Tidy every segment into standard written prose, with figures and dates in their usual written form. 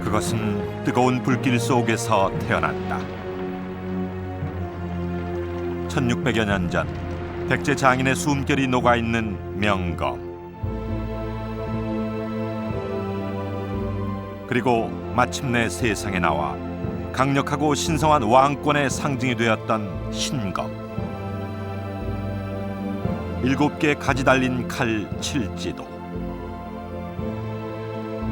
그것은 뜨거운 불길 속에서 태어났다. 1600여 년 전 백제 장인의 숨결이 녹아있는 명검. 그리고 마침내 세상에 나와 강력하고 신성한 왕권의 상징이 되었던 신검. 7개 가지 달린 칼 칠지도.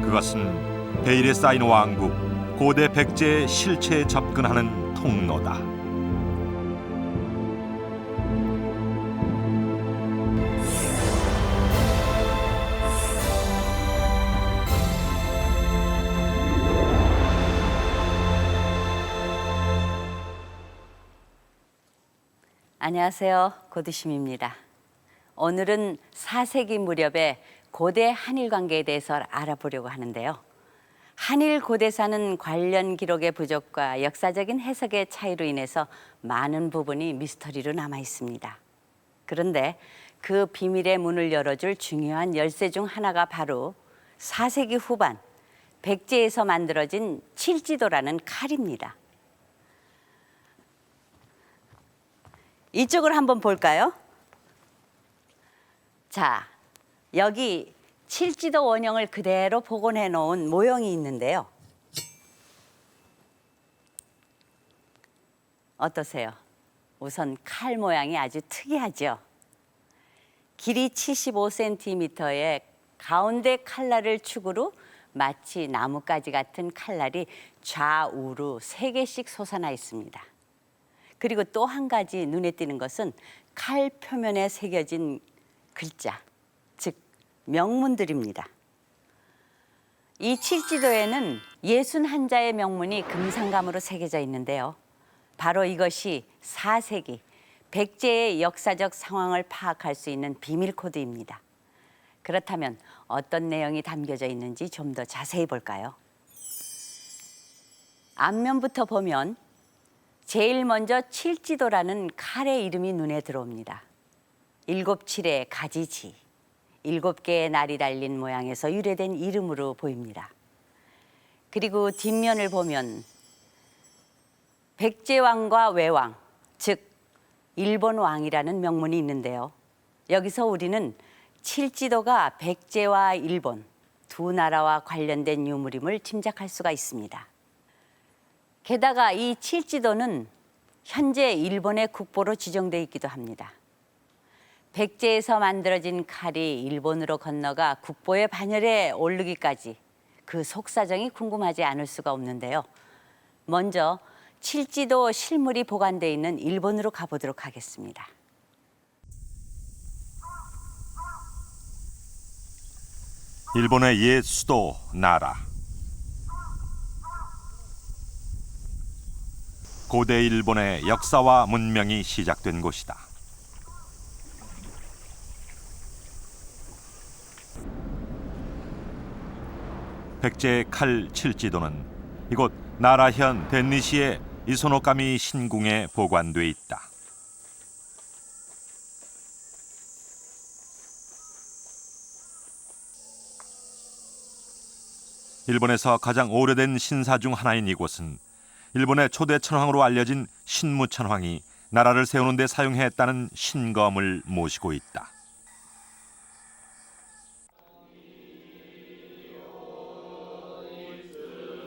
그것은 베일에 쌓인 왕국, 고대 백제의 실체에 접근하는 통로다. 안녕하세요. 고두심입니다. 오늘은 4세기 무렵의 고대 한일 관계에 대해서 알아보려고 하는데요. 한일 고대사는 관련 기록의 부족과 역사적인 해석의 차이로 인해서 많은 부분이 미스터리로 남아 있습니다. 그런데 그 비밀의 문을 열어줄 중요한 열쇠 중 하나가 바로 4세기 후반 백제에서 만들어진 칠지도라는 칼입니다. 이쪽을 한번 볼까요? 자, 여기 칠지도 원형을 그대로 복원해 놓은 모형이 있는데요. 어떠세요? 우선 칼 모양이 아주 특이하죠? 길이 75cm의 가운데 칼날을 축으로 마치 나뭇가지 같은 칼날이 좌우로 3개씩 솟아나 있습니다. 그리고 또 한 가지 눈에 띄는 것은 칼 표면에 새겨진 글자, 즉 명문들입니다. 이 칠지도에는 61자의 명문이 금상감으로 새겨져 있는데요. 바로 이것이 4세기 백제의 역사적 상황을 파악할 수 있는 비밀 코드입니다. 그렇다면 어떤 내용이 담겨져 있는지 좀 더 자세히 볼까요? 앞면부터 보면 제일 먼저 칠지도라는 칼의 이름이 눈에 들어옵니다. 7칠의 가지지, 7개의 날이 달린 모양에서 유래된 이름으로 보입니다. 그리고 뒷면을 보면 백제왕과 외왕, 즉 일본 왕이라는 명문이 있는데요. 여기서 우리는 칠지도가 백제와 일본 두 나라와 관련된 유물임을 짐작할 수가 있습니다. 게다가 이 칠지도는 현재 일본의 국보로 지정되어 있기도 합니다. 백제에서 만들어진 칼이 일본으로 건너가 국보의 반열에 오르기까지 그 속사정이 궁금하지 않을 수가 없는데요. 먼저 칠지도 실물이 보관되어 있는 일본으로 가보도록 하겠습니다. 일본의 옛 수도 나라. 고대 일본의 역사와 문명이 시작된 곳이다. 백제의 칼 칠지도는 이곳 나라현 덴리시의 이소노카미 신궁에 보관돼 있다. 일본에서 가장 오래된 신사 중 하나인 이곳은 일본의 초대 천황으로 알려진 신무 천황이 나라를 세우는 데 사용했다는 신검을 모시고 있다.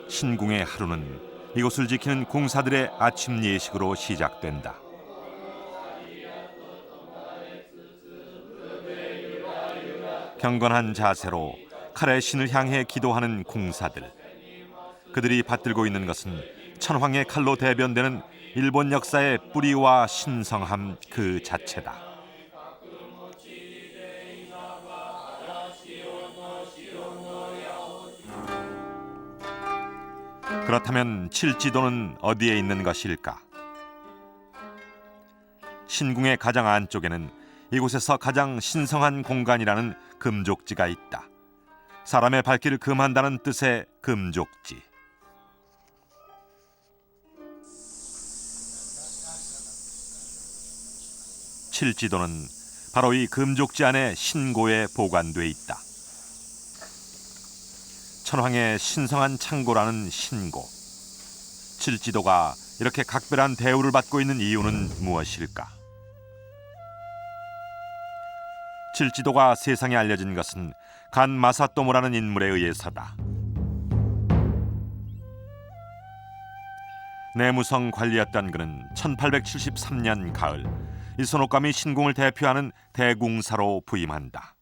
신궁의 하루는 이곳을 지키는 궁사들의 아침 예식으로 시작된다. 경건한 자세로 칼의 신을 향해 기도하는 궁사들. 그들이 받들고 있는 것은 천황의 칼로 대변되는 일본 역사의 뿌리와 신성함 그 자체다. 그렇다면 칠지도는 어디에 있는 것일까? 신궁의 가장 안쪽에는 이곳에서 가장 신성한 공간이라는 금족지가 있다. 사람의 발길을 금한다는 뜻의 금족지. 칠지도는 바로 이 금족지 안에 신고에 보관돼 있다. 천황의 신성한 창고라는 신고. 칠지도가 이렇게 각별한 대우를 받고 있는 이유는 무엇일까? 칠지도가 세상에 알려진 것은 간 마사토모라는 인물에 의해서다. 내무성 관리였던 그는 1873년 가을 이소노카미 신궁을 대표하는 대궁사로 부임한다.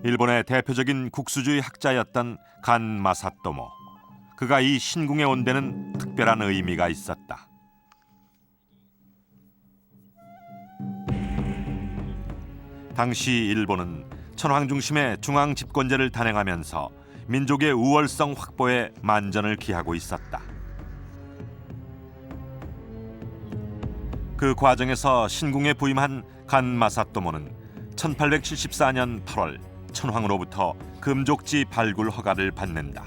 일본의 대표적인 국수주의 학자였던 간 마사토모. 그가 이 신궁에 온 데는 특별한 의미가 있었다. 당시 일본은 천황 중심의 중앙 집권제를 단행하면서 민족의 우월성 확보에 만전을 기하고 있었다. 그 과정에서 신궁에 부임한 간 마사토모는 1874년 8월 천황으로부터 금족지 발굴 허가를 받는다.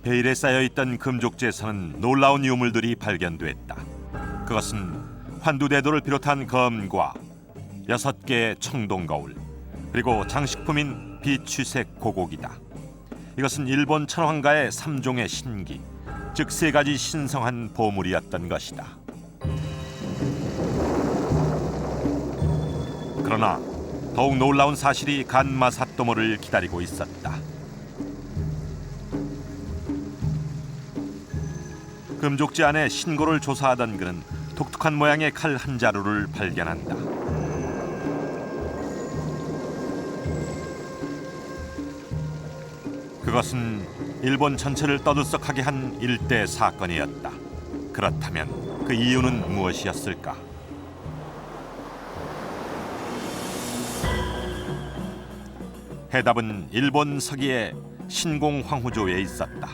베일에 쌓여있던 금족지에서는 놀라운 유물들이 발견됐다. 그것은 환두대도를 비롯한 검과 6개의 청동거울, 그리고 장식품인 비취색 고곡이다. 이것은 일본 천황가의 3종의 신기, 즉 3가지 신성한 보물이었던 것이다. 그러나 더욱 놀라운 사실이 간 마사토모를 기다리고 있었다. 금족지 안에 신고를 조사하던 그는 독특한 모양의 칼 한 자루를 발견한다. 그것은 일본 전체를 떠들썩하게 한 일대 사건이었다. 그렇다면 그 이유는 무엇이었을까? 해답은 일본 서기의 신공 황후조에 있었다.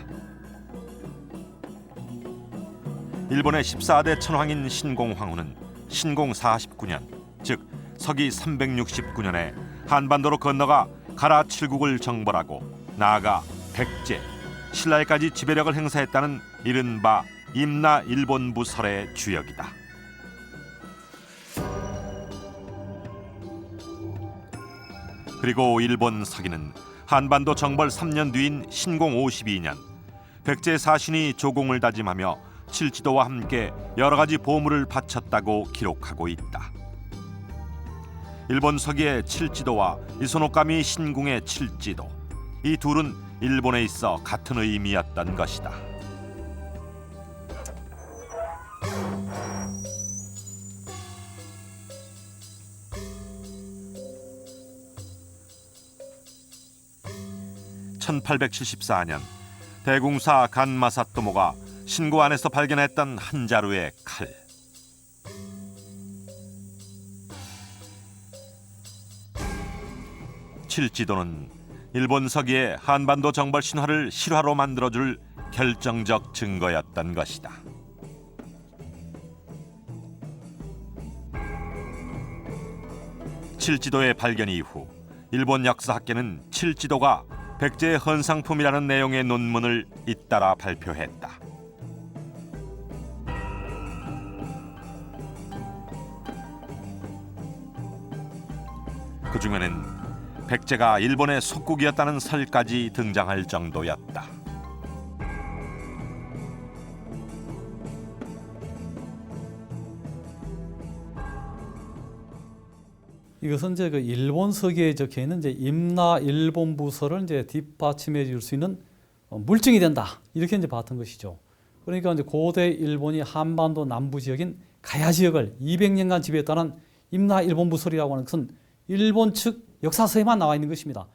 일본의 14대 천황인 신공 황후는 신공 49년, 즉 서기 369년에 한반도로 건너가 가라 7국을 정벌하고 나아가 백제, 신라에까지 지배력을 행사했다는 이른바 임나 일본부설의 주역이다. 그리고 일본 서기는 한반도 정벌 3년 뒤인 신공 52년 백제 사신이 조공을 다짐하며 칠지도와 함께 여러 가지 보물을 바쳤다고 기록하고 있다. 일본 서기의 칠지도와 이소노카미 신궁의 칠지도, 이 둘은 일본에 있어 같은 의미였던 것이다. (1874년) 대궁사 간 마사토모가 신고 안에서 발견했던 한 자루의 칼. 칠지도는 일본 서기의 한반도 정벌 신화를 실화로 만들어줄 결정적 증거였던 것이다. 칠지도의 발견 이후 일본 역사학계는 칠지도가 백제의 헌상품이라는 내용의 논문을 잇따라 발표했다. 그 중에는 백제가 일본의 속국이었다는 설까지 등장할 정도였다. 이것은 이제 그 일본 서기에 적혀 있는 이제 임나 일본 부서를 이제 뒷받침해 줄 수 있는 물증이 된다. 이렇게 이제 봤던 것이죠. 그러니까 이제 고대 일본이 한반도 남부 지역인 가야 지역을 200년간 지배했다는 임나 일본 부설이라고 하는 것은 일본 측 역사서에만 나와 있는 것입니다.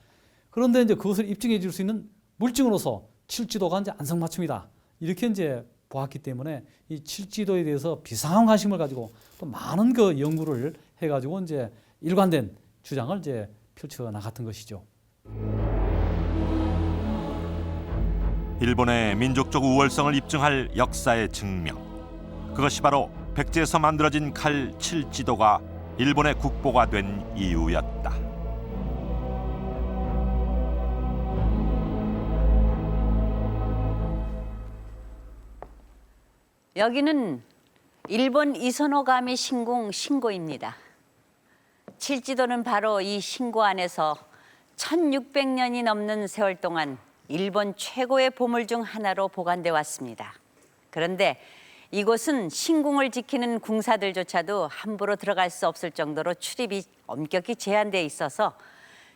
그런데 이제 그것을 입증해 줄 수 있는 물증으로서 칠지도가 이제 안성맞춤이다. 이렇게 이제 보았기 때문에 이 칠지도에 대해서 비상한 관심을 가지고 또 많은 그 연구를 해가지고 이제 일관된 주장을 이제 펼쳐 나갔던 것이죠. 일본의 민족적 우월성을 입증할 역사의 증명. 그것이 바로 백제에서 만들어진 칼 칠지도가 일본의 국보가 된 이유였다. 여기는 일본 이소노가미 신궁 신고입니다. 칠지도는 바로 이 신고 안에서 1600년이 넘는 세월 동안 일본 최고의 보물 중 하나로 보관돼 왔습니다. 그런데 이곳은 신궁을 지키는 궁사들조차도 함부로 들어갈 수 없을 정도로 출입이 엄격히 제한돼 있어서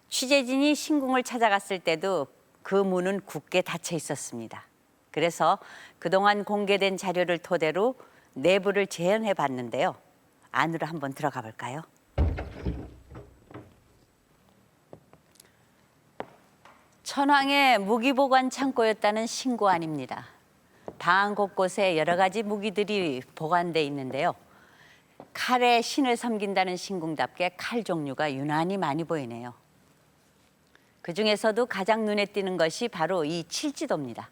취재진이 신궁을 찾아갔을 때도 그 문은 굳게 닫혀 있었습니다. 그래서 그동안 공개된 자료를 토대로 내부를 재현해 봤는데요. 안으로 한번 들어가 볼까요? 천황의 무기보관 창고였다는 신고안입니다. 방 곳곳에 여러 가지 무기들이 보관돼 있는데요. 칼에 신을 섬긴다는 신궁답게 칼 종류가 유난히 많이 보이네요. 그중에서도 가장 눈에 띄는 것이 바로 이 칠지도입니다.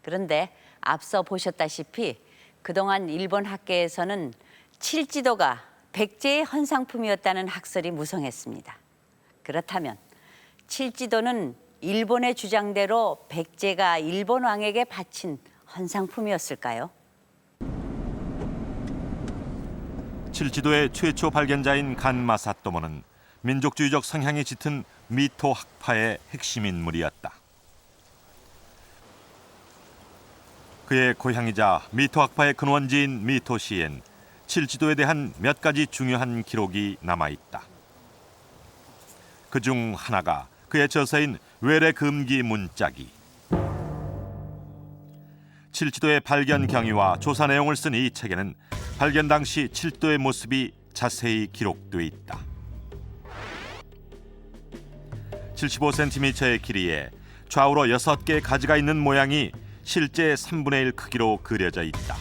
그런데 앞서 보셨다시피 그동안 일본 학계에서는 칠지도가 백제의 헌상품이었다는 학설이 무성했습니다. 그렇다면 칠지도는 일본의 주장대로 백제가 일본 왕에게 바친 헌상품이었을까요? 칠지도의 최초 발견자인 간마사토모는 민족주의적 성향이 짙은 미토 학파의 핵심 인물이었다. 그의 고향이자 미토 학파의 근원지인 미토시엔 칠지도에 대한 몇 가지 중요한 기록이 남아있다. 그중 하나가 그의 저서인 외래금기 문짝이. 칠지도의 발견 경위와 조사 내용을 쓴 이 책에는 발견 당시 칠도의 모습이 자세히 기록돼 있다. 75cm의 길이에 좌우로 6개의 가지가 있는 모양이 실제 3분의 1 크기로 그려져 있다.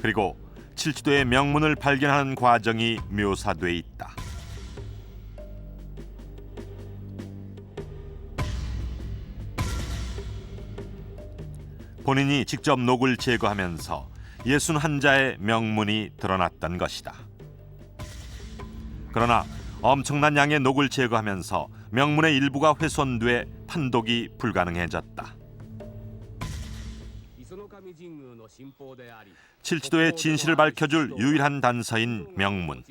그리고 칠지도의 명문을 발견하는 과정이 묘사돼 있다. 본인이 직접 녹을 제거하면서 61자의 명문이 드러났던 것이다. 그러나 엄청난 양의 녹을 제거하면서 명문의 일부가 훼손돼 판독이 불가능해졌다. 칠지도의 진실을 밝혀줄 유일한 단서인 명문.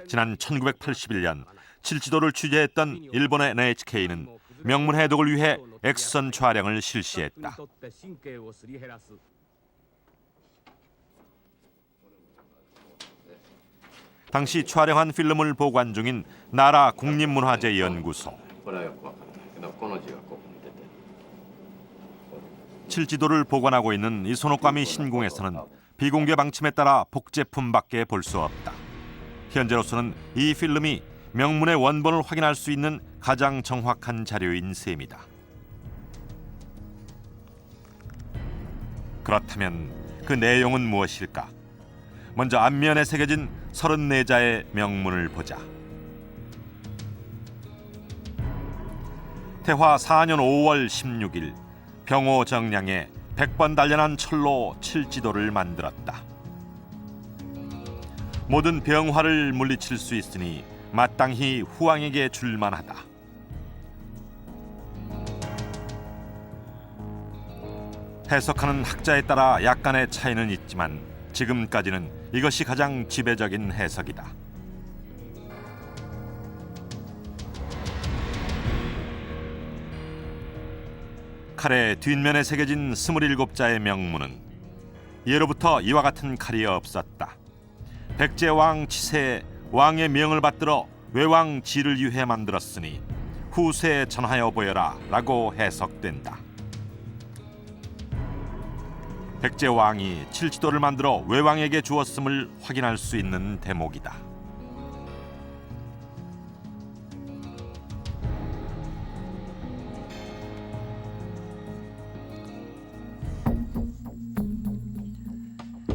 지난 1981년 칠지도를 취재했던 일본의 NHK는 명문 해독을 위해 엑스선 촬영을 실시했다. 당시 촬영한 필름을 보관 중인 나라 국립문화재연구소. 칠지도를 보관하고 있는 이소노가미 신궁에서는 비공개 방침에 따라 복제품밖에 볼 수 없다. 현재로서는 이 필름이 명문의 원본을 확인할 수 있는 가장 정확한 자료인 셈이다. 그렇다면 그 내용은 무엇일까? 먼저 앞면에 새겨진 34자의 명문을 보자. 태화 4년 5월 16일 병호 정량에 100번 단련한 철로 칠지도를 만들었다. 모든 병화를 물리칠 수 있으니 마땅히 후왕에게 줄만하다. 해석하는 학자에 따라 약간의 차이는 있지만 지금까지는 이것이 가장 지배적인 해석이다. 칼의 뒷면에 새겨진 27자의 명문은 예로부터 이와 같은 칼이 없었다. 백제왕 치세에 왕의 명을 받들어 외왕 지를 위해 만들었으니 후세에 전하여 보여라 라고 해석된다. 백제왕이 칠지도를 만들어 외왕에게 주었음을 확인할 수 있는 대목이다.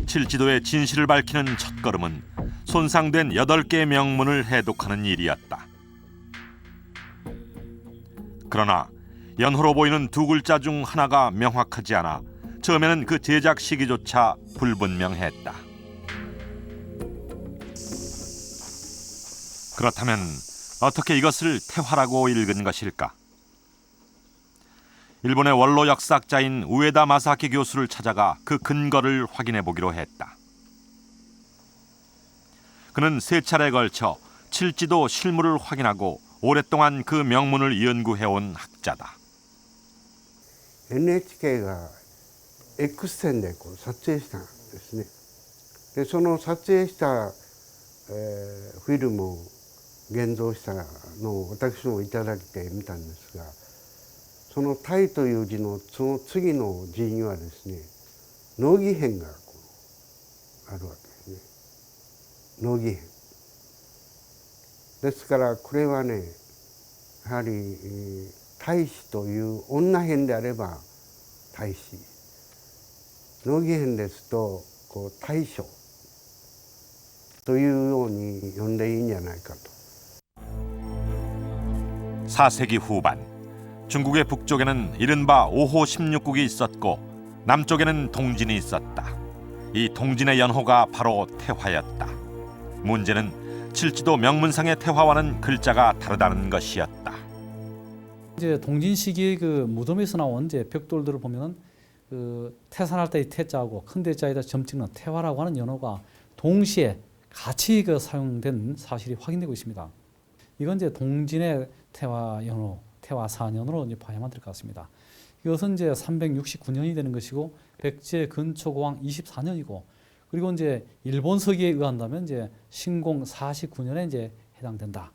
칠지도의 진실을 밝히는 첫걸음은 손상된 8개의 명문을 해독하는 일이었다. 그러나 연호로 보이는 두 글자 중 하나가 명확하지 않아 처음에는 그 제작 시기조차 불분명했다. 그렇다면 어떻게 이것을 태화라고 읽은 것일까? 일본의 원로 역사학자인 우에다 마사키 교수를 찾아가 그 근거를 확인해 보기로 했다. 그는 세 차례에 걸쳐 칠지도 실물을 확인하고 오랫동안 그 명문을 연구해온 학자다. NHKが X 線でこう撮影したんですね。でその撮影した、フィルムを現像したのを私もいただいて見たんですが、そのタイという字のその次の字にはですね、乃木編がこうあるわけですね。乃木編。ですからこれはね、やはり大使という女編であれば大使、乃木編ですとこう大将というように呼んでいいんじゃないかと。 4세기 후반 중국의 북쪽에는 이른바 5호 16국이 있었고 남쪽에는 동진이 있었다. 이 동진의 연호가 바로 태화였다. 문제는 칠지도 명문상의 태화와는 글자가 다르다는 것이었다. 이제 동진 시기의 그 무덤에서 나온 이제 벽돌들을 보면은 그 태산할 때의 태자하고 큰 대자에다 점 찍는 태화라고 하는 연호가 동시에 같이 그 사용된 사실이 확인되고 있습니다. 이건 이제 동진의 태화 연호, 태화 4년으로 이제 봐야만 될 것 같습니다. 이것은 이제 369년이 되는 것이고 백제 근초고왕 24년이고 그리고 이제 일본 서기에 의한다면 이제 신공 49년에 이제 해당된다.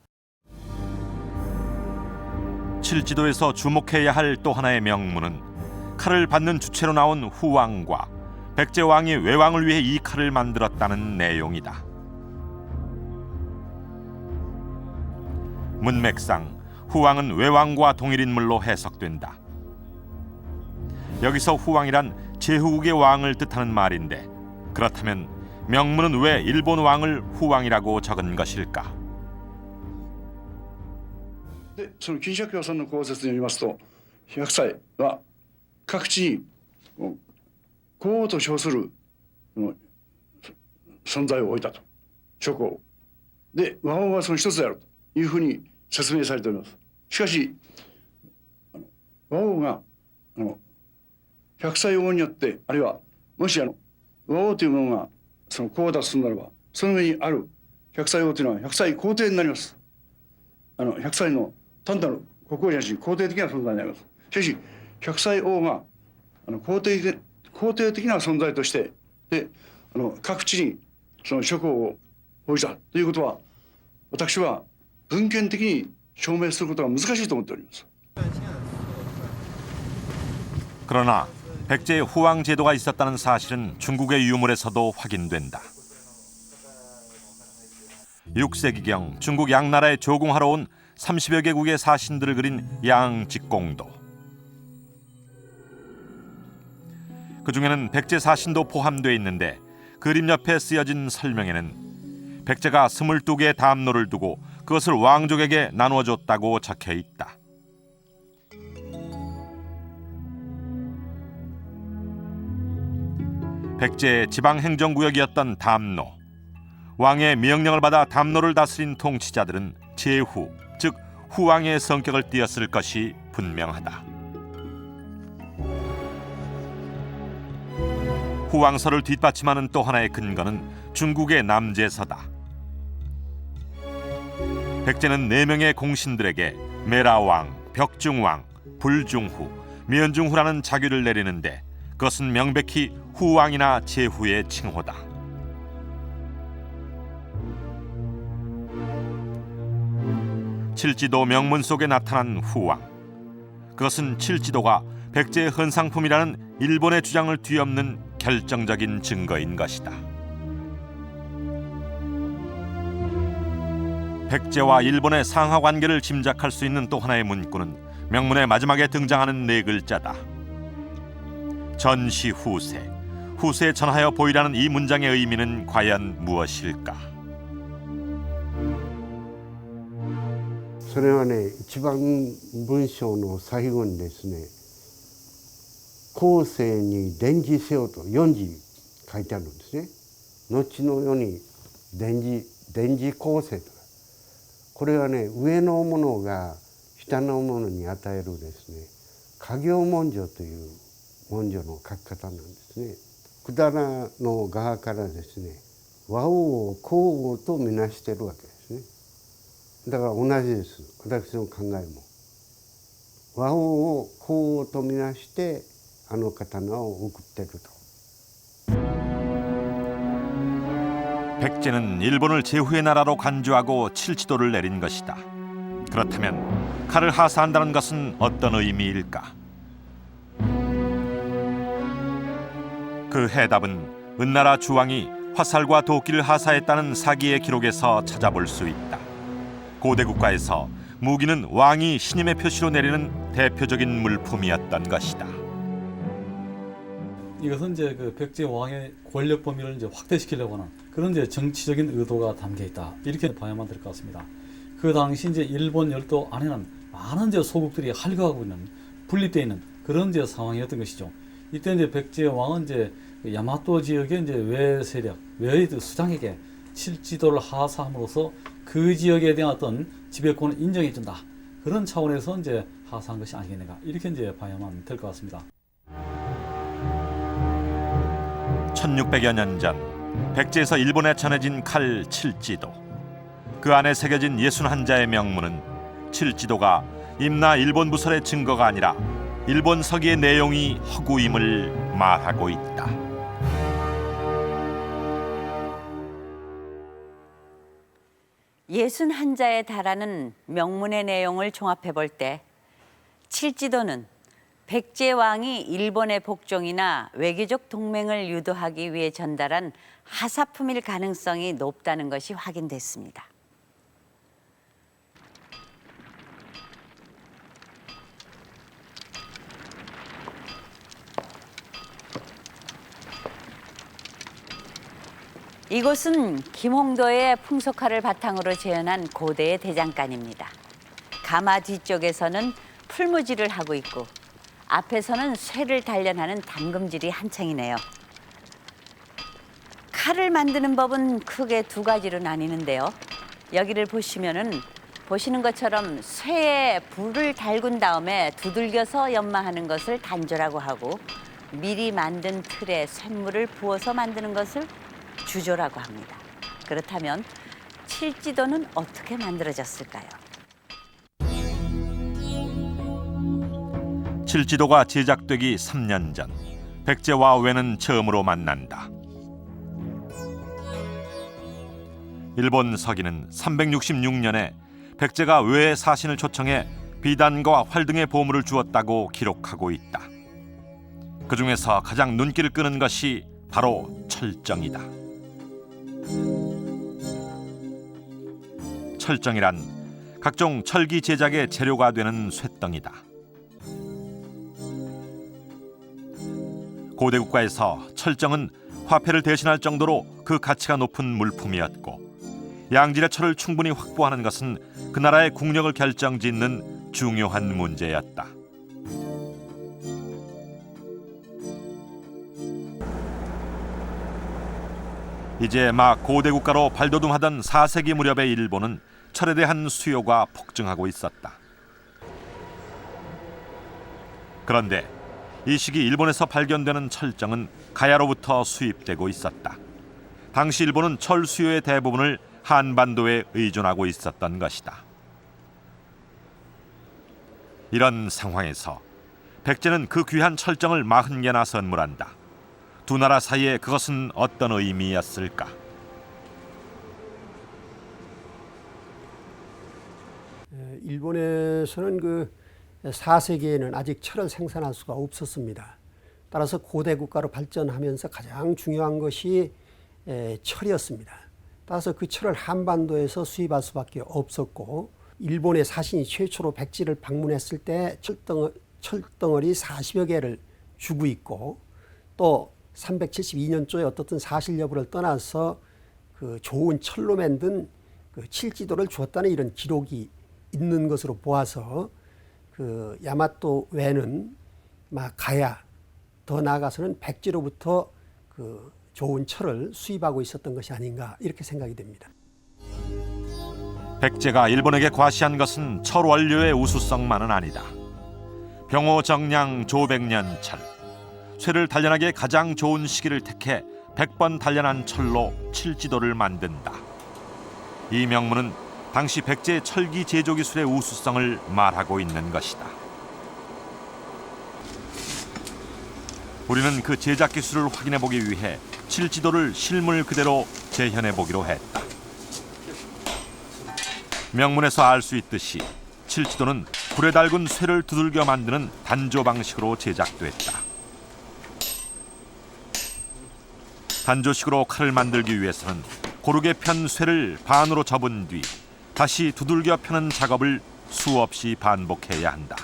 칠지도에서 주목해야 할 또 하나의 명문은 칼을 받는 주체로 나온 후왕과 백제 왕이 외왕을 위해 이 칼을 만들었다는 내용이다. 문맥상 후왕은 외왕과 동일 인물로 해석된다. 여기서 후왕이란 제후국의 왕을 뜻하는 말인데 그렇다면 명문은 왜 일본 왕을 후왕이라고 적은 것일까? でその金釈教さんの考説によりますと100歳は各地に皇后と称する存在を置いたと諸侯で和王はその一つであるというふうに説明されております。しかし和王が100歳王によってあるいはもし和王というものがその皇后だとするならばその上にある100歳王というのは100歳皇帝になります。100歳の単なる国王じゃなしに皇帝的な存在になります。しかし100歳王が皇帝的な存在としてで各地にその諸侯を置いたということは私は文献的に証明することが難しいと思っております。 그러나 백제의 후왕 제도가 있었다는 사실은 중국의 유물에서도 확인된다. 6세기경 중국 양나라에 조공하러 온 30여 개국의 사신들을 그린 양직공도. 그 중에는 백제 사신도 포함되어 있는데 그림 옆에 쓰여진 설명에는 백제가 22개의 담노를 두고 그것을 왕족에게 나누어줬다고 적혀 있다. 백제의 지방행정구역이었던 담노. 왕의 명령을 받아 담노를 다스린 통치자들은 제후, 즉 후왕의 성격을 띠었을 것이 분명하다. 후왕설을 뒷받침하는 또 하나의 근거는 중국의 남제서다. 백제는 4명의 공신들에게 메라왕, 벽중왕, 불중후, 면중후라는 자규를 내리는데 그것은 명백히 후왕이나 제후의 칭호다. 칠지도 명문 속에 나타난 후왕. 그것은 칠지도가 백제의 헌상품이라는 일본의 주장을 뒤엎는 결정적인 증거인 것이다. 백제와 일본의 상하 관계를 짐작할 수 있는 또 하나의 문구는 명문의 마지막에 등장하는 4글자다. 전시후세, 후세에 전하여 보이라는 이 문장의 의미는 과연 무엇일까? それはね、一番文章の最後にですね、後世に伝示せよと4字書いてあるんですね。後の世に伝示後世と。これはね、上のものが下のものに与えるですね、家業文書という文書の書き方なんですね。百済の側からですね、和王を皇后とみなしているわけですね。だから同じです、私の考えも。和王を皇后とみなしてあの刀を送っていると。 백제는 일본을 제후의 나라로 간주하고 칠지도를 내린 것이다. 그렇다면 칼을 하사한다는 것은 어떤 의미일까? 그 해답은 은나라 주왕이 화살과 도끼를 하사했다는 사기의 기록에서 찾아볼 수 있다. 고대 국가에서 무기는 왕이 신임의 표시로 내리는 대표적인 물품이었던 것이다. 이것은 이제 그 백제 왕의 권력 범위를 이제 확대시키려고 하는 그런 이제 정치적인 의도가 담겨 있다. 이렇게 봐야만 될 것 같습니다. 그 당시 이제 일본 열도 안에는 많은 이제 소국들이 활거하고 있는 분립되어 있는 그런 이제 상황이었던 것이죠. 이때 이제 백제 왕은 이제 야마토 지역의 이제 외 세력, 외의 수장에게 칠지도를 하사함으로써 그 지역에 대한 어떤 지배권을 인정해준다. 그런 차원에서 이제 하사한 것이 아니겠는가. 이렇게 이제 봐야만 될 것 같습니다. 1600여 년 전 백제에서 일본에 전해진 칼 칠지도. 그 안에 새겨진 61자의 명문은 칠지도가 임나 일본 부설의 증거가 아니라 일본 서기의 내용이 허구임을 말하고 있다. 예순 한자에 달하는 명문의 내용을 종합해 볼 때 칠지도는 백제 왕이 일본의 복종이나 외교적 동맹을 유도하기 위해 전달한 하사품일 가능성이 높다는 것이 확인됐습니다. 이곳은 김홍도의 풍속화를 바탕으로 재현한 고대의 대장간입니다. 가마 뒤쪽에서는 풀무질을 하고 있고 앞에서는 쇠를 단련하는 담금질이 한창이네요. 칼을 만드는 법은 크게 두 가지로 나뉘는데요. 여기를 보시는 것처럼 쇠에 불을 달군 다음에 두들겨서 연마하는 것을 단조라고 하고 미리 만든 틀에 쇳물을 부어서 만드는 것을 주조라고 합니다. 그렇다면 칠지도는 어떻게 만들어졌을까요? 칠지도가 제작되기 3년 전 백제와 외는 처음으로 만난다. 일본 서기는 366년에 백제가 외의 사신을 초청해 비단과 활 등의 보물을 주었다고 기록하고 있다. 그 중에서 가장 눈길을 끄는 것이 바로 철정이다. 철정이란 각종 철기 제작의 재료가 되는 쇠덩이다. 고대 국가에서 철정은 화폐를 대신할 정도로 그 가치가 높은 물품이었고 양질의 철을 충분히 확보하는 것은 그 나라의 국력을 결정짓는 중요한 문제였다. 이제 막 고대 국가로 발돋움하던 4세기 무렵의 일본은 철에 대한 수요가 폭증하고 있었다. 그런데 이 시기 일본에서 발견되는 철정은 가야로부터 수입되고 있었다. 당시 일본은 철 수요의 대부분을 한반도에 의존하고 있었던 것이다. 이런 상황에서 백제는 그 귀한 철정을 40개나 선물한다. 두 나라 사이에 그것은 어떤 의미였을까? 일본에서는 그 4세기에는 아직 철을 생산할 수가 없었습니다. 따라서 고대 국가로 발전하면서 가장 중요한 것이 철이었습니다. 따라서 그 철을 한반도에서 수입할 수밖에 없었고 일본의 사신이 최초로 백제를 방문했을 때 철덩어리 40여 개를 주고 있고 또 372년도에 어떻든 사실 여부를 떠나서 그 좋은 철로 만든 그 칠지도를 주었다는 이런 기록이 있는 것으로 보아서 그 야마토 외는 막 가야 더 나아가서는 백제로부터 그 좋은 철을 수입하고 있었던 것이 아닌가 이렇게 생각이 됩니다. 백제가 일본에게 과시한 것은 철 원료의 우수성만은 아니다. 병호 정량 조백년철. 쇠를 단련하기에 가장 좋은 시기를 택해 100번 단련한 철로 칠지도를 만든다. 이 명문은 당시 백제의 철기 제조 기술의 우수성을 말하고 있는 것이다. 우리는 그 제작 기술을 확인해 보기 위해 칠지도를 실물 그대로 재현해 보기로 했다. 명문에서 알 수 있듯이 칠지도는 불에 달군 쇠를 두들겨 만드는 단조 방식으로 제작됐다. 단조식으로 칼을 만들기 위해서는 고르게 편 쇠를 반으로 접은 뒤 다시 두들겨 펴는 작업을 수없이 반복해야 한다.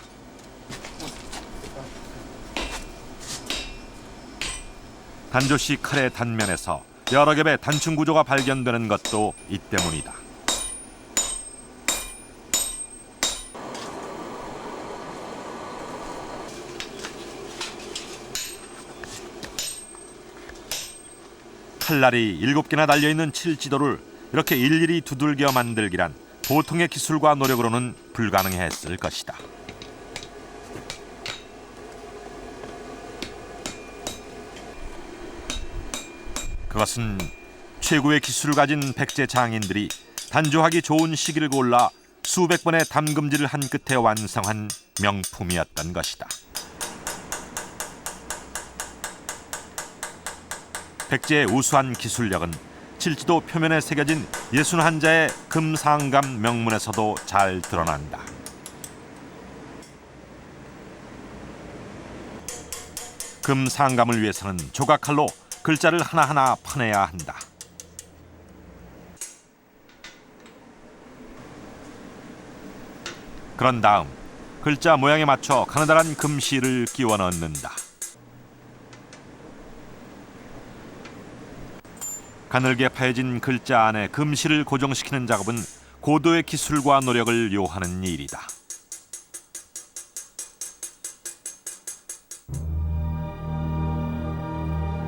단조식 칼의 단면에서 여러 겹의 단층 구조가 발견되는 것도 이 때문이다. 칼날이 7개나 달려있는 칠지도를 이렇게 일일이 두들겨 만들기란 보통의 기술과 노력으로는 불가능했을 것이다. 그것은 최고의 기술을 가진 백제 장인들이 단조하기 좋은 시기를 골라 수백 번의 담금질을 한 끝에 완성한 명품이었던 것이다. 백제의 우수한 기술력은 칠지도 표면에 새겨진 61자의 금상감 명문에서도 잘 드러난다. 금상감을 위해서는 조각칼로 글자를 하나하나 파내야 한다. 그런 다음 글자 모양에 맞춰 가느다란 금실을 끼워 넣는다. 가늘게 파여진 글자 안에 금실을 고정시키는 작업은 고도의 기술과 노력을 요하는 일이다.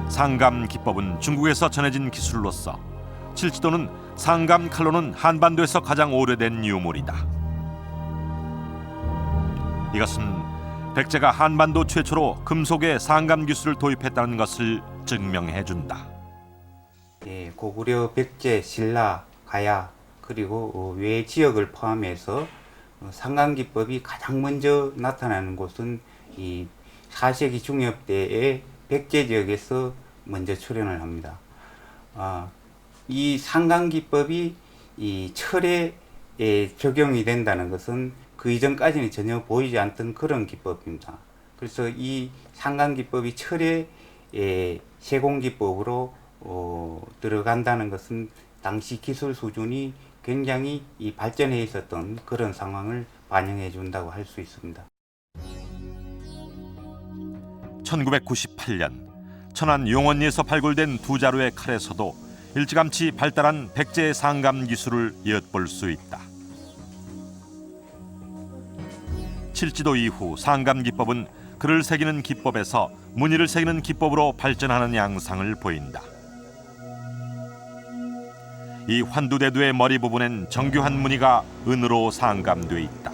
상감 기법은 중국에서 전해진 기술로서 칠지도는 상감 칼로는 한반도에서 가장 오래된 유물이다. 이것은 백제가 한반도 최초로 금속에 상감 기술을 도입했다는 것을 증명해준다. 예, 고구려, 백제, 신라, 가야 그리고 외 지역을 포함해서 상감 기법이 가장 먼저 나타나는 곳은 이 4세기 중엽 때의 백제 지역에서 먼저 출현을 합니다. 이 상감 기법이 이 철에 적용이 된다는 것은 그 이전까지는 전혀 보이지 않던 그런 기법입니다. 그래서 이 상감 기법이 철의 세공 기법으로 들어간다는 것은 당시 기술 수준이 굉장히 발전해 있었던 그런 상황을 반영해 준다고 할 수 있습니다. 1998년 천안 용원리에서 발굴된 두 자루의 칼에서도 일찌감치 발달한 백제의 상감 기술을 엿볼 수 있다. 칠지도 이후 상감 기법은 글을 새기는 기법에서 무늬를 새기는 기법으로 발전하는 양상을 보인다. 이 환두대두의 머리 부분엔 정교한 무늬가 은으로 상감돼 있다.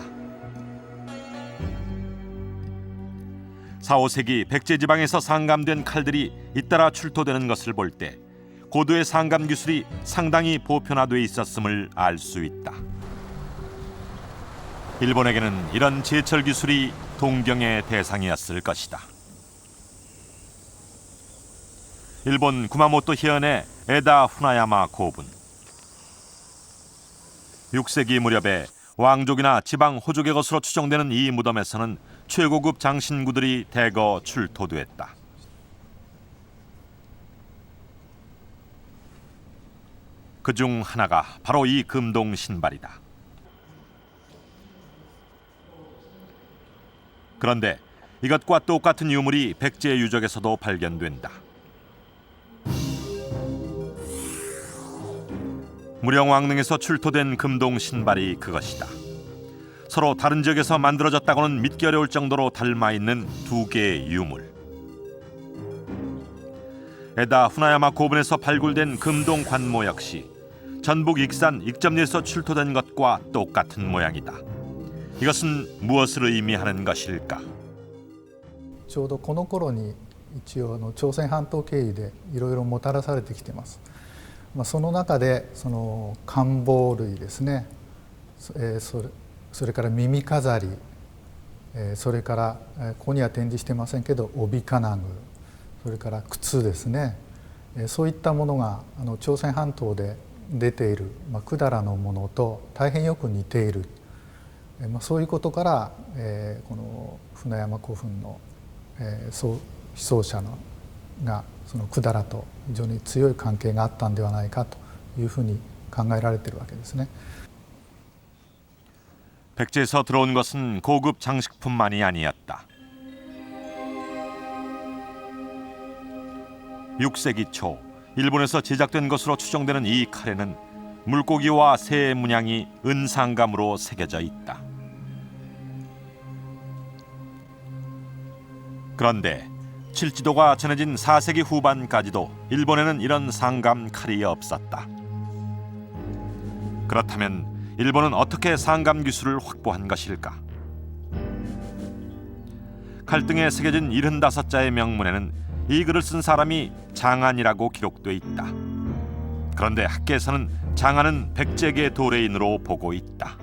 4, 5세기 백제 지방에서 상감된 칼들이 잇따라 출토되는 것을 볼 때 고도의 상감 기술이 상당히 보편화돼 있었음을 알 수 있다. 일본에게는 이런 제철 기술이 동경의 대상이었을 것이다. 일본 구마모토 해안의 에다 후나야마 고분. 6세기 무렵에 왕족이나 지방 호족의 것으로 추정되는 이 무덤에서는 최고급 장신구들이 대거 출토됐다. 그중 하나가 바로 이 금동 신발이다. 그런데 이것과 똑같은 유물이 백제 유적에서도 발견된다. 무령왕릉에서 출토된 금동 신발이 그것이다. 서로 다른 지역에서 만들어졌다고는 믿기 어려울 정도로 닮아있는 두 개의 유물. 에다 후나야마 고분에서 발굴된 금동 관모 역시 전북 익산 익점리에서 출토된 것과 똑같은 모양이다. 이것은 무엇을 의미하는 것일까? ちょうどこの頃に一応朝鮮半島経由でいろいろもたらされてきてます。その中でその漢方類ですね、それから耳飾り、それからここには展示してませんけど帯金具、それから靴ですね、そういったものが朝鮮半島で出ている百済のものと大変よく似ている、そういうことからこの船山古墳の被葬者がその百済と非常に強い関係があったんではないかというふうに考えられているわけですね。 백제에서 들어온 것은 고급 장식품만이 아니었다. 6세기 초 일본에서 제작된 것으로 추정되는 이 칼에는 물고기와 새의 문양이 은상감으로 새겨져 있다. 그런데 칠지도가 전해진 4세기 후반까지도 일본에는 이런 상감 칼이 없었다. 그렇다면 일본은 어떻게 상감 기술을 확보한 것일까? 칼등에 새겨진 75자의 명문에는 이 글을 쓴 사람이 장안이라고 기록돼 있다. 그런데 학계에서는 장안은 백제계 도래인으로 보고 있다.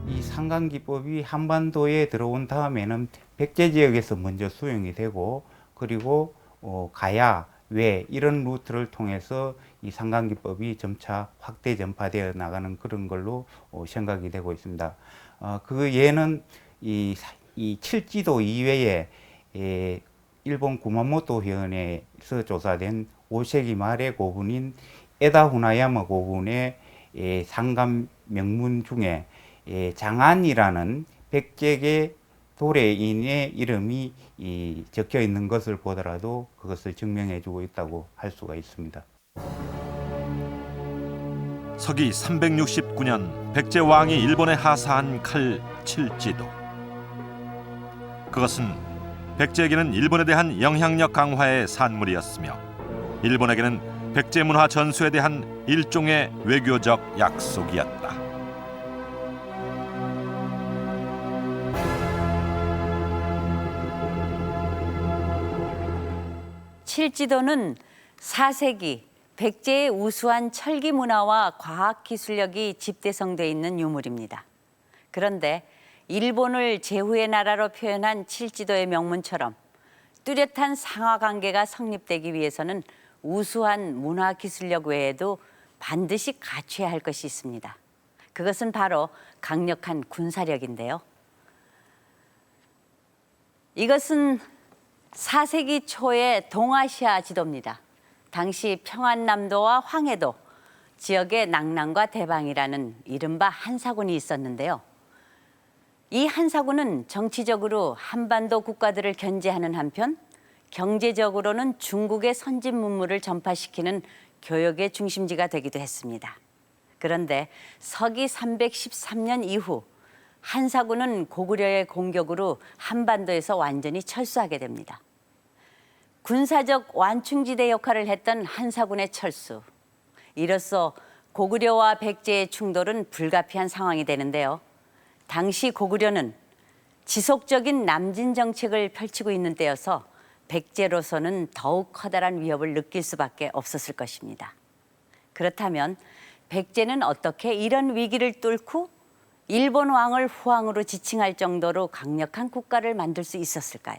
이 상감 기법이 한반도에 들어온 다음에는 백제 지역에서 먼저 수용이 되고, 그리고 가야, 외 이런 루트를 통해서 이 상감 기법이 점차 확대 전파되어 나가는 그런 걸로 생각이 되고 있습니다. 그 예는 이 칠지도 이외에 일본 구마모토 현에서 조사된 5세기 말의 고분인 에다 후나야마 고분의 상감 명문 중에 장안이라는 백제계 도래인의 이름이 적혀 있는 것을 보더라도 그것을 증명해주고 있다고 할 수가 있습니다. 서기 369년 백제 왕이 일본에 하사한 칼 칠지도. 그것은 백제에게는 일본에 대한 영향력 강화의 산물이었으며 일본에게는 백제 문화 전수에 대한 일종의 외교적 약속이었다. 칠지도는 4세기 백제의 우수한 철기 문화와 과학 기술력이 집대성돼 있는 유물입니다. 그런데 일본을 제후의 나라로 표현한 칠지도의 명문처럼 뚜렷한 상하 관계가 성립되기 위해서는 우수한 문화 기술력 외에도 반드시 갖춰야 할 것이 있습니다. 그것은 바로 강력한 군사력인데요. 이것은 4세기 초의 동아시아 지도입니다. 당시 평안남도와 황해도 지역에 낙랑과 대방이라는 이른바 한사군이 있었는데요. 이 한사군은 정치적으로 한반도 국가들을 견제하는 한편 경제적으로는 중국의 선진 문물을 전파시키는 교역의 중심지가 되기도 했습니다. 그런데 서기 313년 이후 한사군은 고구려의 공격으로 한반도에서 완전히 철수하게 됩니다. 군사적 완충지대 역할을 했던 한사군의 철수. 이로써 고구려와 백제의 충돌은 불가피한 상황이 되는데요. 당시 고구려는 지속적인 남진 정책을 펼치고 있는 때여서 백제로서는 더욱 커다란 위협을 느낄 수밖에 없었을 것입니다. 그렇다면 백제는 어떻게 이런 위기를 뚫고 일본 왕을 후왕으로 지칭할 정도로 강력한 국가를 만들 수 있었을까요?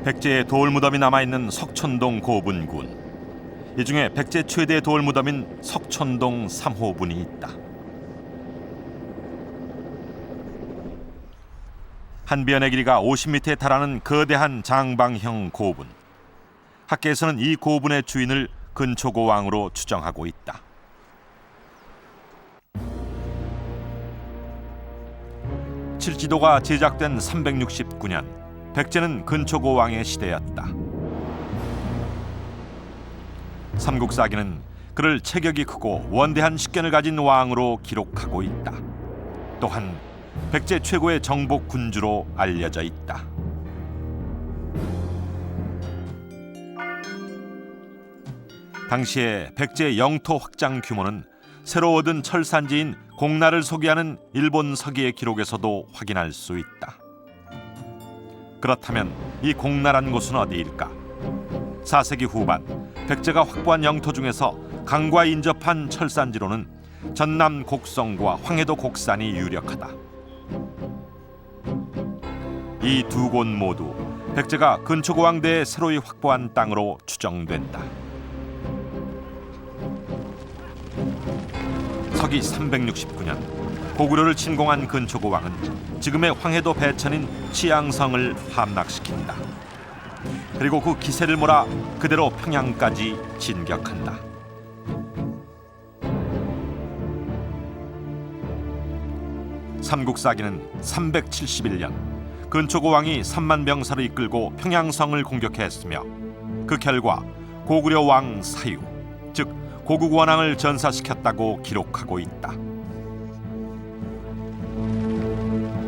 백제의 돌무덤이 남아있는 석촌동 고분군. 이 중에 백제 최대 돌무덤인 석촌동 3호분이 있다. 한변의 길이가 50m에 달하는 거대한 장방형 고분. 학계에서는 이 고분의 주인을 근초고왕으로 추정하고 있다. 칠지도가 제작된 369년 백제는 근초고왕의 시대였다. 삼국사기는 그를 체격이 크고 원대한 식견을 가진 왕으로 기록하고 있다. 또한 백제 최고의 정복 군주로 알려져 있다. 당시에 백제의 영토 확장 규모는 새로 얻은 철산지인 공나를 소개하는 일본 서기의 기록에서도 확인할 수 있다. 그렇다면 이 공나란 곳은 어디일까? 4세기 후반 백제가 확보한 영토 중에서 강과 인접한 철산지로는 전남 곡성과 황해도 곡산이 유력하다. 이 두 곳 모두 백제가 근초고왕대에 새로이 확보한 땅으로 추정된다. 서기 369년 고구려를 침공한 근초고왕은 지금의 황해도 배천인 치양성을 함락시킨다. 그리고 그 기세를 몰아 그대로 평양까지 진격한다. 삼국사기는 371년 근초고왕이 3만 병사를 이끌고 평양성을 공격했으며 그 결과 고구려 왕 사유, 즉 고국원왕을 전사시켰다고 기록하고 있다.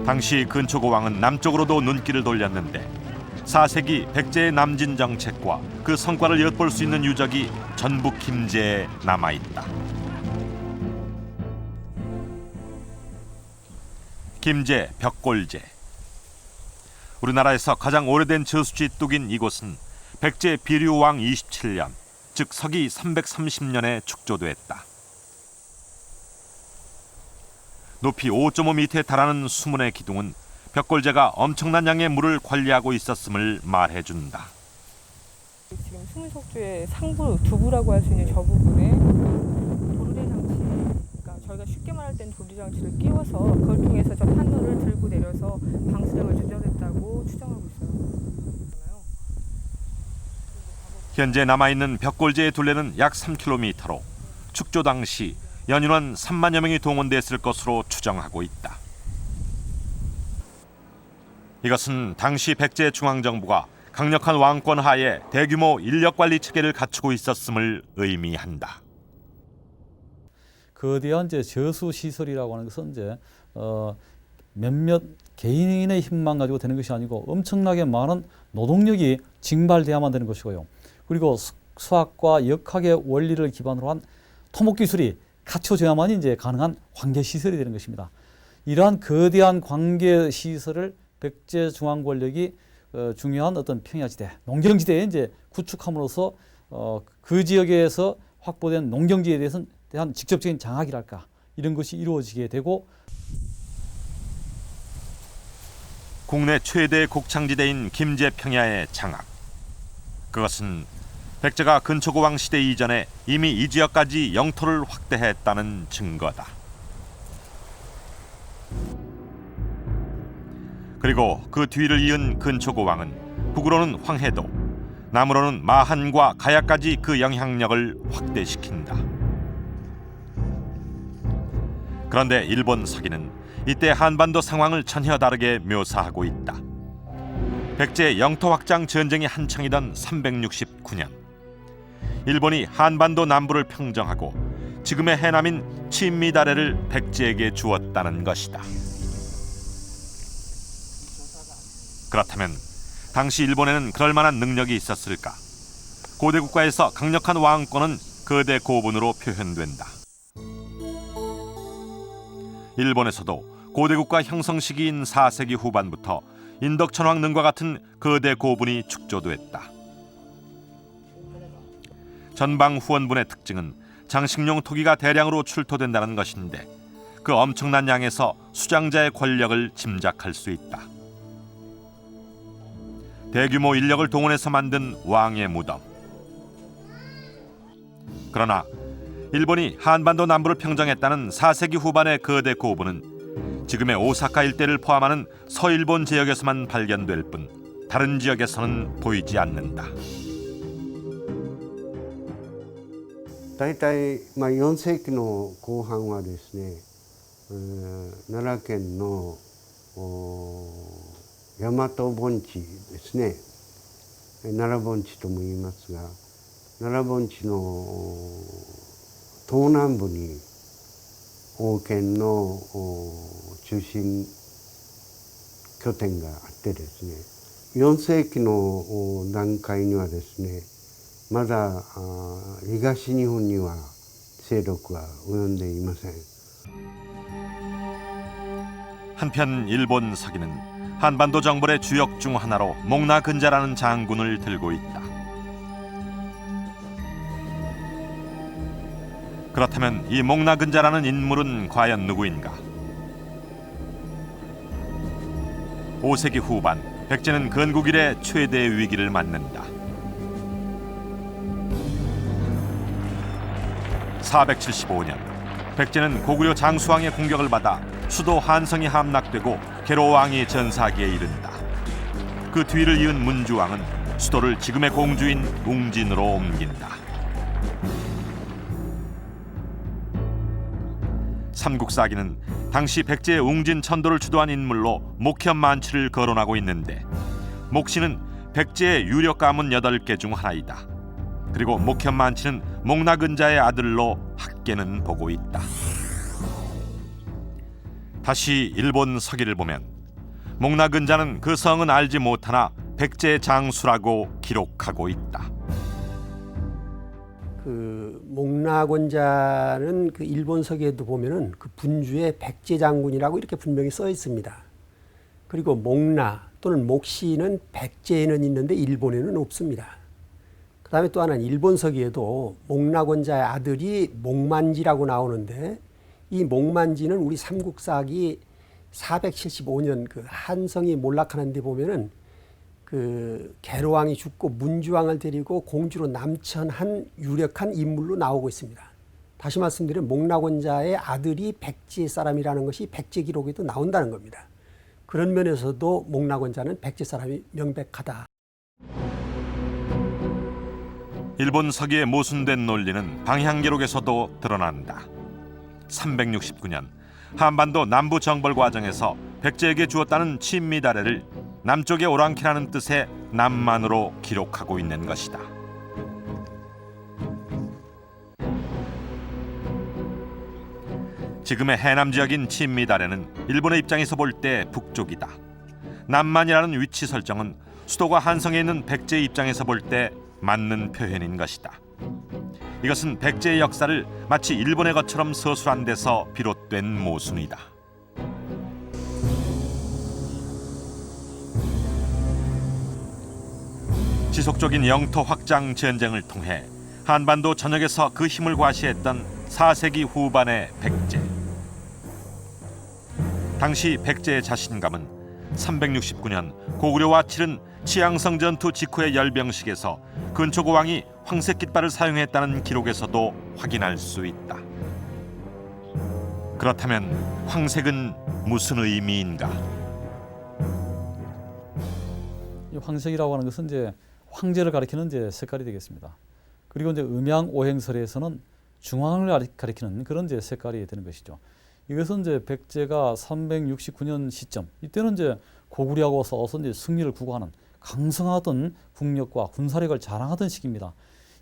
당시 근초고왕은 남쪽으로도 눈길을 돌렸는데 4세기 백제의 남진 정책과 그 성과를 엿볼 수 있는 유적이 전북 김제에 남아있다. 김제 벽골제. 우리나라에서 가장 오래된 저수지 뚝인 이곳은 백제 비류왕 27년, 즉 서기 330년에 축조됐다. 높이 5.5m에 달하는 수문의 기둥은 벽골제가 엄청난 양의 물을 관리하고 있었음을 말해준다. 지금 수문석주의 상부 두부라고 할 수 있는 저 부분에 도르래 장치, 그러니까 저희가 쉽게 말할 땐 도르래 장치를 끼워서 그걸 통해서 저 판로를 들고 내려서 방수량을 조절했다고 추정하고 있어요. 현재 남아있는 벽골제의 둘레는 약 3km로 축조 당시 연인원 3만여 명이 동원됐을 것으로 추정하고 있다. 이것은 당시 백제 중앙정부가 강력한 왕권 하에 대규모 인력관리 체계를 갖추고 있었음을 의미한다. 거대한 이제 저수 시설이라고 하는 것은 이제 몇몇 개인의 힘만 가지고 되는 것이 아니고 엄청나게 많은 노동력이 징발돼야만 되는 것이고요. 그리고 수학과 역학의 원리를 기반으로 한 토목 기술이 갖춰져야만 이제 가능한 관계 시설이 되는 것입니다. 이러한 거대한 관계 시설을 백제 중앙 권력이 중요한 어떤 평야지대, 농경지대에 이제 구축함으로써 그 지역에서 확보된 농경지에 대한 직접적인 장악이랄까 이런 것이 이루어지게 되고, 국내 최대 곡창지대인 김제 평야의 장악. 그것은 백제가 근초고왕 시대 이전에 이미 이 지역까지 영토를 확대했다는 증거다. 그리고 그 뒤를 이은 근초고왕은 북으로는 황해도, 남으로는 마한과 가야까지 그 영향력을 확대시킨다. 그런데 일본 서기는 이때 한반도 상황을 전혀 다르게 묘사하고 있다. 백제의 영토 확장 전쟁이 한창이던 369년, 일본이 한반도 남부를 평정하고 지금의 해남인 친미다레를 백제에게 주었다는 것이다. 그렇다면 당시 일본에는 그럴 만한 능력이 있었을까? 고대 국가에서 강력한 왕권은 거대 고분으로 표현된다. 일본에서도 고대 국가 형성 시기인 4세기 후반부터 인덕천왕 능과 같은 거대 고분이 축조됐다. 전방 후원분의 특징은 장식용 토기가 대량으로 출토된다는 것인데 그 엄청난 양에서 수장자의 권력을 짐작할 수 있다. 대규모 인력을 동원해서 만든 왕의 무덤. 그러나 일본이 한반도 남부를 평정했다는 4세기 후반의 거대 고분은 지금의 오사카 일대를 포함하는 서일본 지역에서만 발견될 뿐 다른 지역에서는 보이지 않는다. 大体、4世紀の後半はですね、奈良県の大和盆地ですね、奈良盆地とも言いますが、奈良盆地の東南部に王権の中心拠点があってですね、4世紀の段階にはですね、まだ東日本には勢力は及んでいません。 한편 일본 서기는 한반도 정벌의 주역 중 하나로 목나근자라는 장군을 들고 있다. 그렇다면 이 목나근자라는 인물은 과연 누구인가? 5세기 후반 백제는 건국 이래 최대 위기를 맞는다. 475년 백제는 고구려 장수왕의 공격을 받아 수도 한성이 함락되고 계로왕이 전사기에 이른다. 그 뒤를 이은 문주왕은 수도를 지금의 공주인 웅진으로 옮긴다. 삼국사기는 당시 백제의 웅진 천도를 주도한 인물로 목현만치를 거론하고 있는데 목씨는 백제의 유력 가문 8개 중 하나이다. 그리고 목현만치는 목나근자의 아들로 학계는 보고 있다. 다시 일본 서기를 보면 목나근자는 그 성은 알지 못하나 백제의 장수라고 기록하고 있다. 그 목나곤자는 그 일본 서기에도 보면은 그 분주의 백제 장군이라고 이렇게 분명히 써 있습니다. 그리고 목나 또는 목시는 백제에는 있는데 일본에는 없습니다. 그 다음에 또 하나는 일본 서기에도 목나곤자의 아들이 목만지라고 나오는데 이 목만지는 우리 삼국사기 475년 그 한성이 몰락하는 데 보면은 그 계로왕이 죽고 문주왕을 데리고 공주로 남천한 유력한 인물로 나오고 있습니다. 다시 말씀드리면 목나곤자의 아들이 백제 사람이라는 것이 백제 기록에도 나온다는 겁니다. 그런 면에서도 목나곤자는 백제 사람이 명백하다. 일본 서기의 모순된 논리는 방향 기록에서도 드러난다. 369년 한반도 남부 정벌 과정에서 백제에게 주었다는 친미다레를 남쪽의 오랑캐라는 뜻의 남만으로 기록하고 있는 것이다. 지금의 해남 지역인 친미다레는 일본의 입장에서 볼 때 북쪽이다. 남만이라는 위치 설정은 수도가 한성에 있는 백제의 입장에서 볼 때 맞는 표현인 것이다. 이것은 백제의 역사를 마치 일본의 것처럼 서술한 데서 비롯된 모순이다. 지속적인 영토 확장 전쟁을 통해 한반도 전역에서 그 힘을 과시했던 4세기 후반의 백제. 당시 백제의 자신감은 369년 고구려와 치른 치양성 전투 직후의 열병식에서 근초고 왕이 황색 깃발을 사용했다는 기록에서도 확인할 수 있다. 그렇다면 황색은 무슨 의미인가? 이 황색이라고 하는 것은 이제 황제를 가리키는 이제 색깔이 되겠습니다. 그리고 이제 음양오행설에서는 중앙을 가리키는 그런 이제 색깔이 되는 것이죠. 이것은 이제 백제가 369년 시점, 이때는 이제 고구려하고 싸워서 이제 승리를 구가하는 강성하던 국력과 군사력을 자랑하던 시기입니다.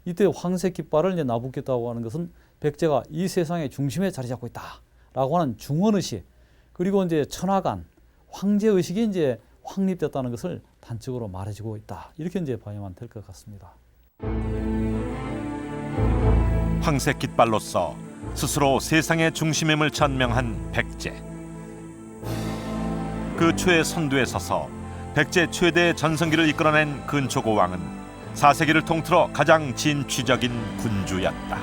이때 황색 깃발을 이제 나부겠다고 하는 것은 백제가 이 세상의 중심에 자리 잡고 있다라고 하는 중원의식, 그리고 이제 천하간 황제 의식이 이제 확립됐다는 것을 단적으로 말해주고 있다. 이렇게 이제 봐야만 될 것 같습니다. 황색 깃발로서 스스로 세상의 중심임을 전명한 백제. 그 초의 선두에 서서 백제 최대 전성기를 이끌어낸 근초고 왕은 4세기를 통틀어 가장 진취적인 군주였다.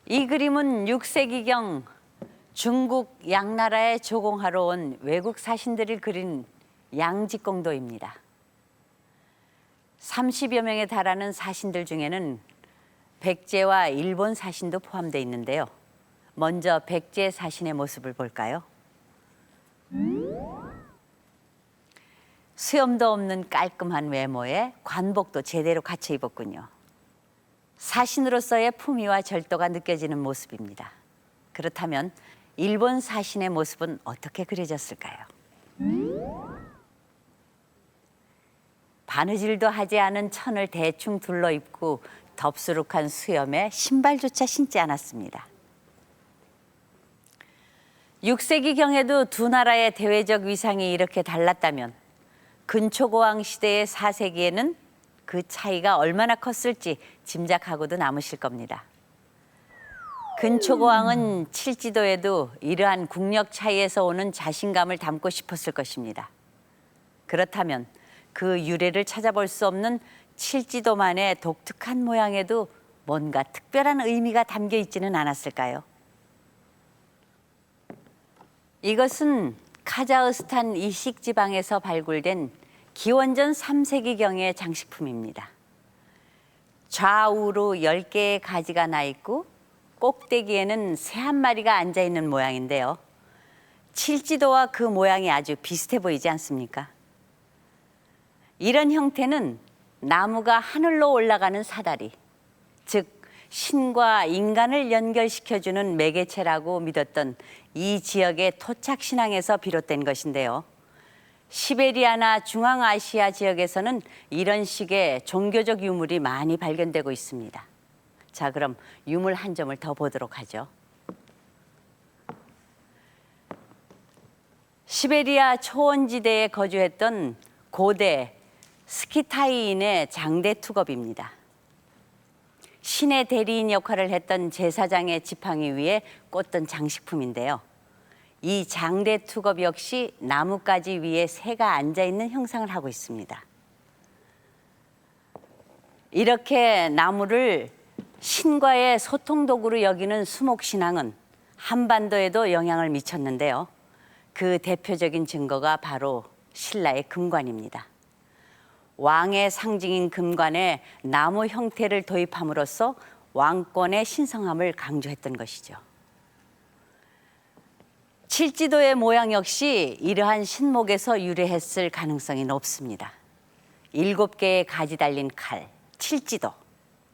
이 그림은 6세기경 중국 양나라에 조공하러 온 외국 사신들이 그린 양직공도입니다. 30여 명에 달하는 사신들 중에는 백제와 일본 사신도 포함되어 있는데요. 먼저 백제 사신의 모습을 볼까요? 수염도 없는 깔끔한 외모에 관복도 제대로 갖춰 입었군요. 사신으로서의 품위와 절도가 느껴지는 모습입니다. 그렇다면 일본 사신의 모습은 어떻게 그려졌을까요? 바느질도 하지 않은 천을 대충 둘러입고 덥수룩한 수염에 신발조차 신지 않았습니다. 6세기경에도 두 나라의 대외적 위상이 이렇게 달랐다면 근초고왕 시대의 4세기에는 그 차이가 얼마나 컸을지 짐작하고도 남으실 겁니다. 근초고왕은 칠지도에도 이러한 국력 차이에서 오는 자신감을 담고 싶었을 것입니다. 그렇다면 그 유래를 찾아볼 수 없는 칠지도만의 독특한 모양에도 뭔가 특별한 의미가 담겨 있지는 않았을까요? 이것은 카자흐스탄 이식 지방에서 발굴된 기원전 3세기경의 장식품입니다. 좌우로 10개의 가지가 나 있고 꼭대기에는 새 한 마리가 앉아 있는 모양인데요. 칠지도와 그 모양이 아주 비슷해 보이지 않습니까? 이런 형태는 나무가 하늘로 올라가는 사다리, 즉 신과 인간을 연결시켜주는 매개체라고 믿었던 이 지역의 토착 신앙에서 비롯된 것인데요. 시베리아나 중앙아시아 지역에서는 이런 식의 종교적 유물이 많이 발견되고 있습니다. 자, 그럼 유물 한 점을 더 보도록 하죠. 시베리아 초원지대에 거주했던 고대 스키타이인의 장대 투겁입니다. 신의 대리인 역할을 했던 제사장의 지팡이 위에 꽂던 장식품인데요. 이 장대 투겁 역시 나뭇가지 위에 새가 앉아있는 형상을 하고 있습니다. 이렇게 나무를 신과의 소통 도구로 여기는 수목신앙은 한반도에도 영향을 미쳤는데요. 그 대표적인 증거가 바로 신라의 금관입니다. 왕의 상징인 금관에 나무 형태를 도입함으로써 왕권의 신성함을 강조했던 것이죠. 칠지도의 모양 역시 이러한 신목에서 유래했을 가능성이 높습니다. 7개의 가지 달린 칼, 칠지도.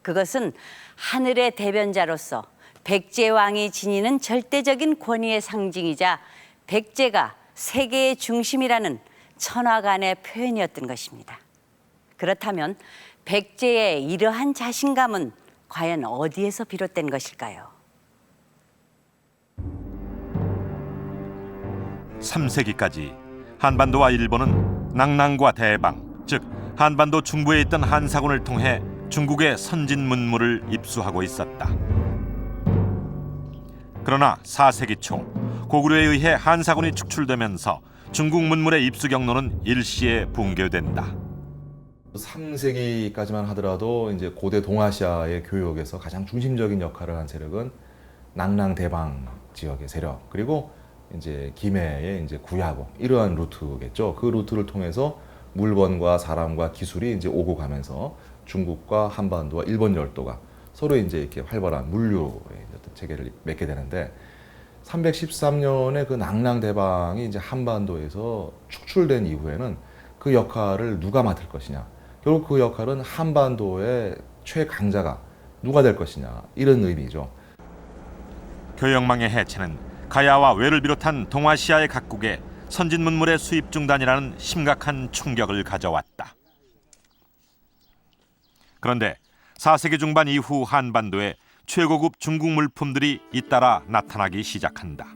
그것은 하늘의 대변자로서 백제왕이 지니는 절대적인 권위의 상징이자 백제가 세계의 중심이라는 천하간의 표현이었던 것입니다. 그렇다면 백제의 이러한 자신감은 과연 어디에서 비롯된 것일까요? 3세기까지 한반도와 일본은 낙랑과 대방, 즉 한반도 중부에 있던 한사군을 통해 중국의 선진 문물을 입수하고 있었다. 그러나 4세기 초 고구려에 의해 한사군이 축출되면서 중국 문물의 입수 경로는 일시에 붕괴된다. 3세기까지만 하더라도 이제 고대 동아시아의 교역에서 가장 중심적인 역할을 한 세력은 낙랑 대방 지역의 세력, 그리고 이제 김해의 이제 구야국, 이러한 루트겠죠. 그 루트를 통해서 물건과 사람과 기술이 이제 오고 가면서 중국과 한반도와 일본 열도가 서로 이제 이렇게 활발한 물류의 어떤 체계를 맺게 되는데, 313년에 그 낙랑 대방이 이제 한반도에서 축출된 이후에는 그 역할을 누가 맡을 것이냐, 결국 그 역할은 한반도의 최강자가 누가 될 것이냐, 이런 의미죠. 교역망의 해체는 가야와 외를 비롯한 동아시아의 각국에 선진 문물의 수입 중단이라는 심각한 충격을 가져왔다. 그런데 4세기 중반 이후 한반도에 최고급 중국 물품들이 잇따라 나타나기 시작한다.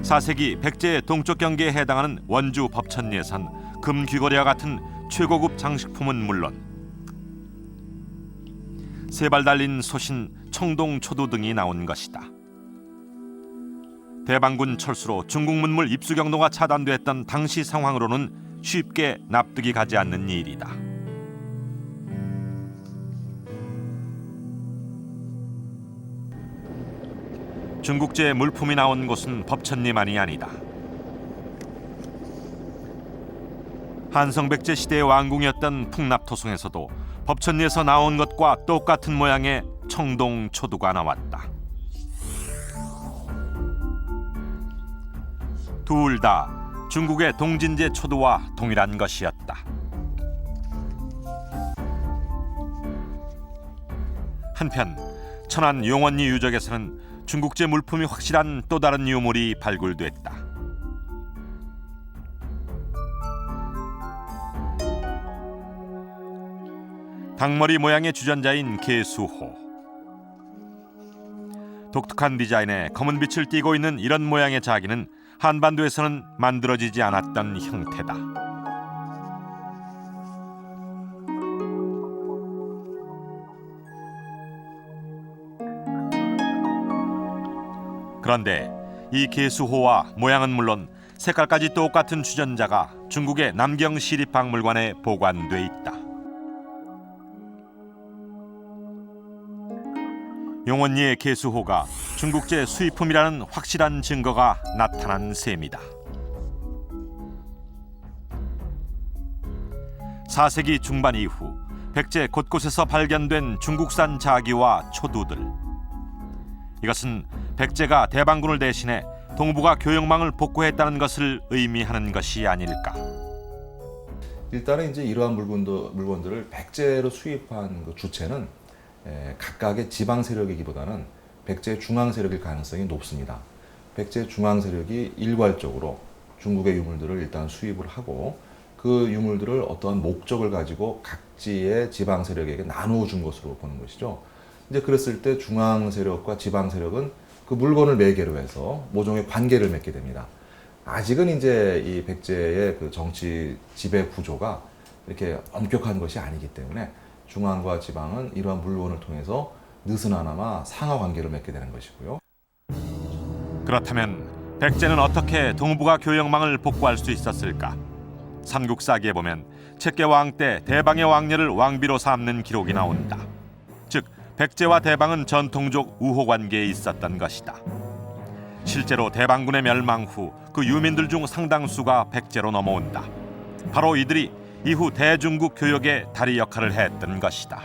4세기 백제 동쪽 경계에 해당하는 원주 법천예산, 금귀거리와 같은 최고급 장식품은 물론 세발 달린 소신, 청동 초두 등이 나온 것이다. 대방군 철수로 중국 문물 입수 경로가 차단됐던 당시 상황으로는 쉽게 납득이 가지 않는 일이다. 중국제 물품이 나온 곳은 법천리만이 아니다. 한성백제 시대의 왕궁이었던 풍납토성에서도 법천리에서 나온 것과 똑같은 모양의 청동 초두가 나왔다. 둘 다 중국의 동진제 초두와 동일한 것이었다. 한편 천안 용원리 유적에서는 중국제 물품이 확실한 또 다른 유물이 발굴됐다. 닭머리 모양의 주전자인 개수호. 독특한 디자인에 검은 빛을 띠고 있는 이런 모양의 자기는 한반도에서는 만들어지지 않았던 형태다. 그런데 이 개수호와 모양은 물론 색깔까지 똑같은 주전자가 중국의 남경 시립박물관에 보관돼 있다. 용원리의 개수호가 중국제 수입품이라는 확실한 증거가 나타난 셈이다. 4세기 중반 이후 백제 곳곳에서 발견된 중국산 자기와 초두들. 이것은 백제가 대방군을 대신해 동북아 교역망을 복구했다는 것을 의미하는 것이 아닐까. 일단은 이제 이러한 물건들을 백제로 수입한 그 주체는 각각의 지방 세력이기보다는 백제 중앙 세력일 가능성이 높습니다. 백제 중앙 세력이 일괄적으로 중국의 유물들을 일단 수입을 하고 그 유물들을 어떠한 목적을 가지고 각지의 지방 세력에게 나누어 준 것으로 보는 것이죠. 이제 그랬을 때 중앙 세력과 지방 세력은 그 물건을 매개로 해서 모종의 관계를 맺게 됩니다. 아직은 이제 이 백제의 그 정치 지배 구조가 이렇게 엄격한 것이 아니기 때문에 중앙과 지방은 이러한 물건을 통해서 느슨하나마 상하 관계를 맺게 되는 것이고요. 그렇다면 백제는 어떻게 동북아 교역망을 복구할 수 있었을까? 삼국사기에 보면 책계왕 때 대방의 왕녀를 왕비로 삼는 기록이 나온다. 즉 백제와 대방은 전통적 우호 관계에 있었던 것이다. 실제로 대방군의 멸망 후 그 유민들 중 상당수가 백제로 넘어온다. 바로 이들이 이후 대중국 교역의 다리 역할을 했던 것이다.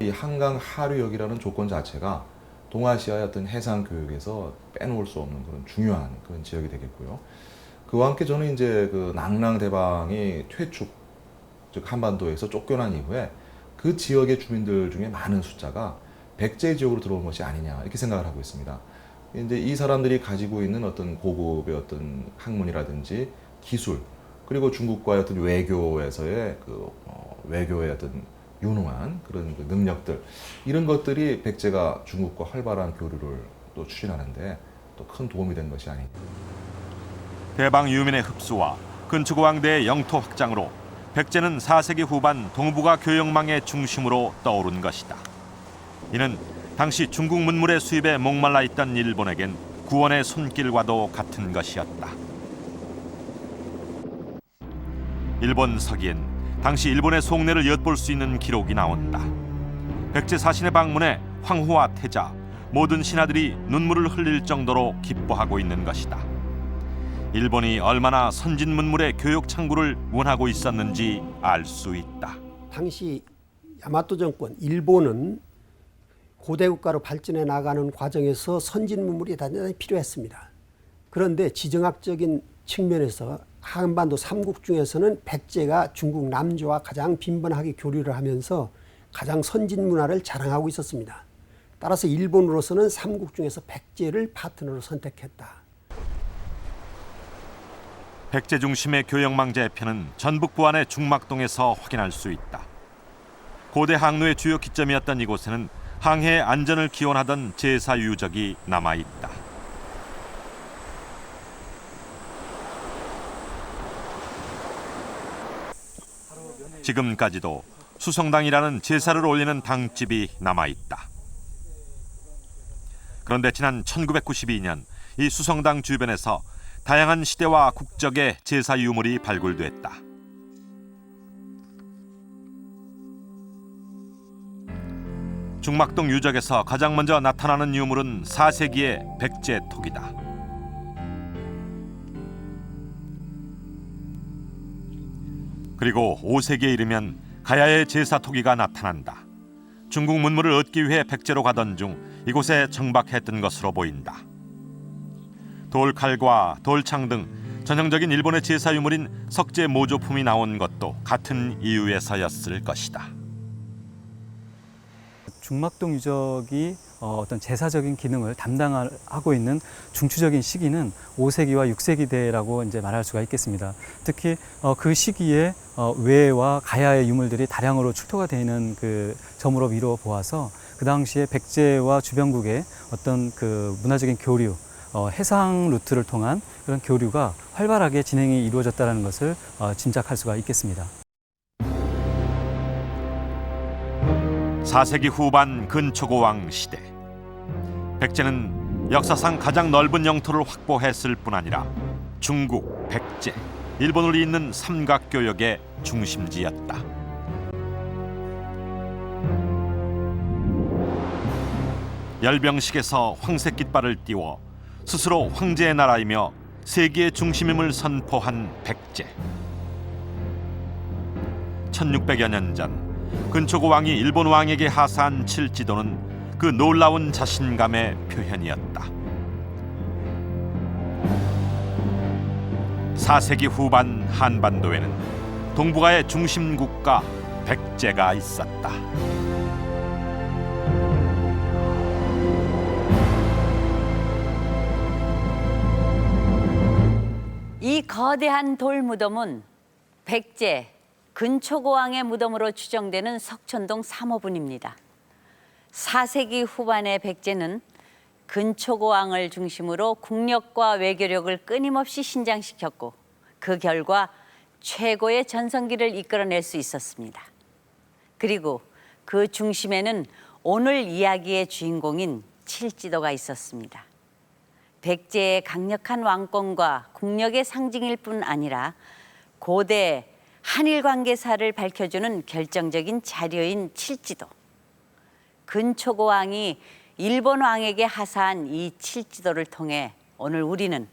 이 한강 하류역이라는 조건 자체가 동아시아의 어떤 해상 교역에서 빼놓을 수 없는 그런 중요한 그런 지역이 되겠고요. 그와 함께 저는 이제 그 낭랑대방이 퇴축, 즉 한반도에서 쫓겨난 이후에 그 지역의 주민들 중에 많은 숫자가 백제 지역으로 들어온 것이 아니냐 이렇게 생각을 하고 있습니다. 이제 이 사람들이 가지고 있는 어떤 고급의 어떤 학문이라든지 기술, 그리고 중국과의 어떤 외교에서의 외교의 어떤 유능한 그런 그 능력들, 이런 것들이 백제가 중국과 활발한 교류를 또 추진하는데 또 큰 도움이 된 것이 아닌가. 대방 유민의 흡수와 근초고왕대의 영토 확장으로 백제는 4세기 후반 동북아 교역망의 중심으로 떠오른 것이다. 이는 당시 중국 문물의 수입에 목말라 있던 일본에겐 구원의 손길과도 같은 것이었다. 일본 서기엔 당시 일본의 속내를 엿볼 수 있는 기록이 나온다. 백제 사신의 방문에 황후와 태자, 모든 신하들이 눈물을 흘릴 정도로 기뻐하고 있는 것이다. 일본이 얼마나 선진 문물의 교육 창구를 원하고 있었는지 알 수 있다. 당시 야마토 정권 일본은 고대 국가로 발전해 나가는 과정에서 선진 문물이 대단히 필요했습니다. 그런데 지정학적인 측면에서 한반도 삼국 중에서는 백제가 중국 남조와 가장 빈번하게 교류를 하면서 가장 선진 문화를 자랑하고 있었습니다. 따라서 일본으로서는 삼국 중에서 백제를 파트너로 선택했다. 백제 중심의 교역망 재편은 전북 부안의 중막동에서 확인할 수 있다. 고대 항로의 주요 기점이었던 이곳에는 항해의 안전을 기원하던 제사 유적이 남아있다. 지금까지도 수성당이라는 제사를 올리는 당집이 남아있다. 그런데 지난 1992년 이 수성당 주변에서 다양한 시대와 국적의 제사 유물이 발굴됐다. 중막동 유적에서 가장 먼저 나타나는 유물은 4세기의 백제톡이다. 그리고 5세기에 이르면 가야의 제사토기가 나타난다. 중국 문물을 얻기 위해 백제로 가던 중 이곳에 정박했던 것으로 보인다. 돌칼과 돌창 등 전형적인 일본의 제사 유물인 석재 모조품이 나온 것도 같은 이유에서였을 것이다. 중막동 유적이 어떤 제사적인 기능을 담당하고 있는 중추적인 시기는 5세기와 6세기대라고 이제 말할 수가 있겠습니다. 특히 그 시기에 외와 가야의 유물들이 다량으로 출토가 되는 그 점으로 미루어 보아서 그 당시에 백제와 주변국의 어떤 그 문화적인 교류, 해상 루트를 통한 그런 교류가 활발하게 진행이 이루어졌다는 것을 짐작할 수가 있겠습니다. 4세기 후반 근초고왕 시대, 백제는 역사상 가장 넓은 영토를 확보했을 뿐 아니라 중국, 백제, 일본을 잇는 삼각교역의 중심지였다. 열병식에서 황색 깃발을 띄워 스스로 황제의 나라이며 세계의 중심임을 선포한 백제. 1600여 년 전 근초고 왕이 일본 왕에게 하사한 칠지도는 그 놀라운 자신감의 표현이었다. 4세기 후반 한반도에는 동북아의 중심 국가 백제가 있었다. 이 거대한 돌무덤은 백제 근초고왕의 무덤으로 추정되는 석촌동 3호분입니다. 4세기 후반의 백제는 근초고왕을 중심으로 국력과 외교력을 끊임없이 신장시켰고 그 결과 최고의 전성기를 이끌어낼 수 있었습니다. 그리고 그 중심에는 오늘 이야기의 주인공인 칠지도가 있었습니다. 백제의 강력한 왕권과 국력의 상징일 뿐 아니라 고대 한일 관계사를 밝혀주는 결정적인 자료인 칠지도. 근초고 왕이 일본 왕에게 하사한 이 칠지도를 통해 오늘 우리는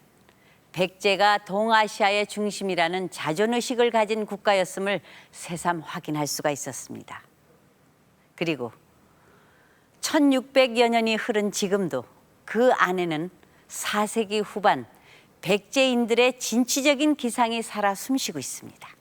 백제가 동아시아의 중심이라는 자존의식을 가진 국가였음을 새삼 확인할 수가 있었습니다. 그리고 1600여 년이 흐른 지금도 그 안에는 4세기 후반 백제인들의 진취적인 기상이 살아 숨쉬고 있습니다.